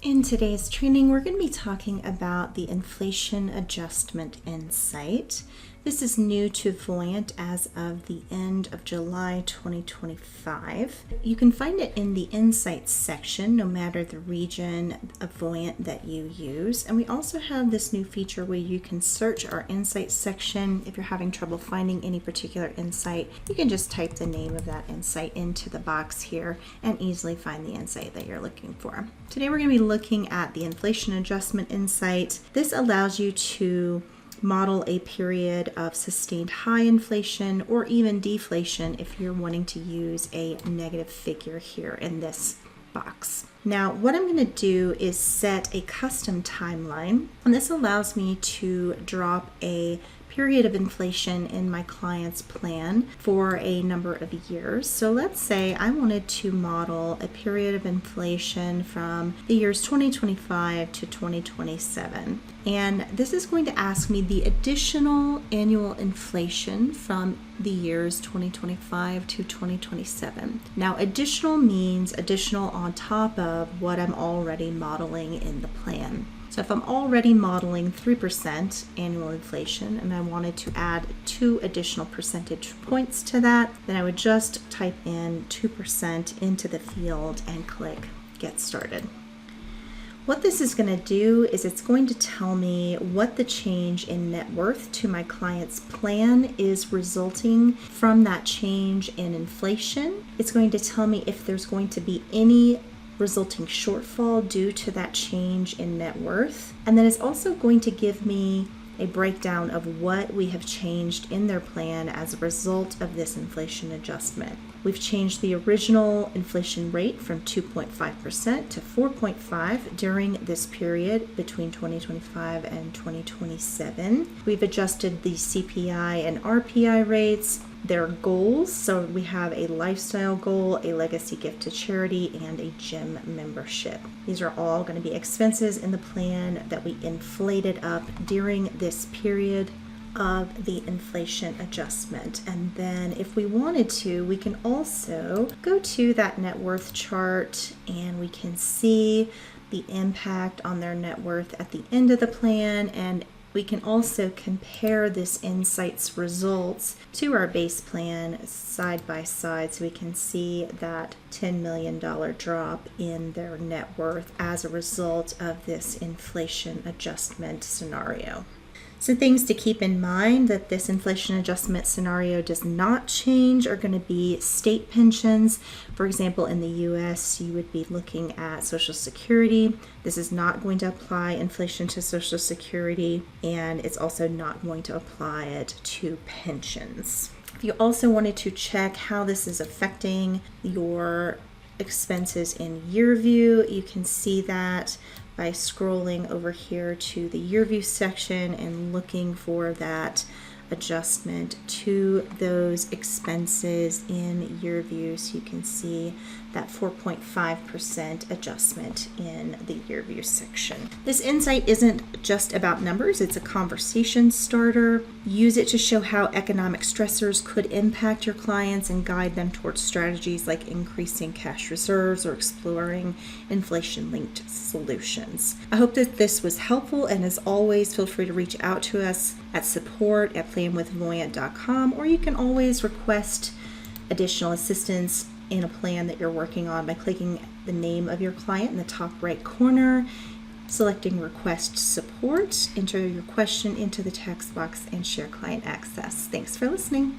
In today's training, we're going to be talking about the inflation adjustment insight. This is new to Voyant as of the end of July 2025. You can find it in the Insights section, no matter the region of Voyant that you use. And we also have this new feature where you can search our Insights section. If you're having trouble finding any particular insight, you can just type the name of that insight into the box here and easily find the insight that you're looking for. Today we're going to be looking at the inflation adjustment insight. This allows you to model a period of sustained high inflation or even deflation if you're wanting to use a negative figure here in this box. Now, what I'm going to do is set a custom timeline, and this allows me to drop a period of inflation in my client's plan for a number of years. So let's say I wanted to model a period of inflation from the years 2025 to 2027. And this is going to ask me the additional annual inflation from the years 2025 to 2027. Now, additional means additional on top of what I'm already modeling in the plan. So if I'm already modeling 3% annual inflation and I wanted to add 2 additional percentage points to that, then I would just type in 2% into the field and click Get Started. What this is going to do is it's going to tell me what the change in net worth to my client's plan is resulting from that change in inflation. It's going to tell me if there's going to be any resulting shortfall due to that change in net worth. And then it's also going to give me a breakdown of what we have changed in their plan as a result of this inflation adjustment. We've changed the original inflation rate from 2.5% to 4.5% during this period between 2025 and 2027. We've adjusted the CPI and RPI rates, their goals. So we have a lifestyle goal, a legacy gift to charity, and a gym membership. These are all going to be expenses in the plan that we inflated up during this period of the inflation adjustment. And then if we wanted to, we can also go to that net worth chart and we can see the impact on their net worth at the end of the plan, and we can also compare this insight's results to our base plan side by side, so we can see that $10 million drop in their net worth as a result of this inflation adjustment scenario. Some things to keep in mind that this inflation adjustment scenario does not change are going to be state pensions. For example, in the US, you would be looking at Social Security. This is not going to apply inflation to Social Security, and it's also not going to apply it to pensions. If you also wanted to check how this is affecting your expenses in year view, you can see that by scrolling over here to the year view section and looking for that adjustment to those expenses in year view. So you can see that 4.5% adjustment in the year view section. This insight isn't just about numbers, it's a conversation starter. Use it to show how economic stressors could impact your clients and guide them towards strategies like increasing cash reserves or exploring inflation-linked solutions. I hope that this was helpful, and as always, feel free to reach out to us at support@planwithvoyant.com, or you can always request additional assistance in a plan that you're working on by clicking the name of your client in the top right corner, selecting Request Support, enter your question into the text box, and share client access. Thanks for listening.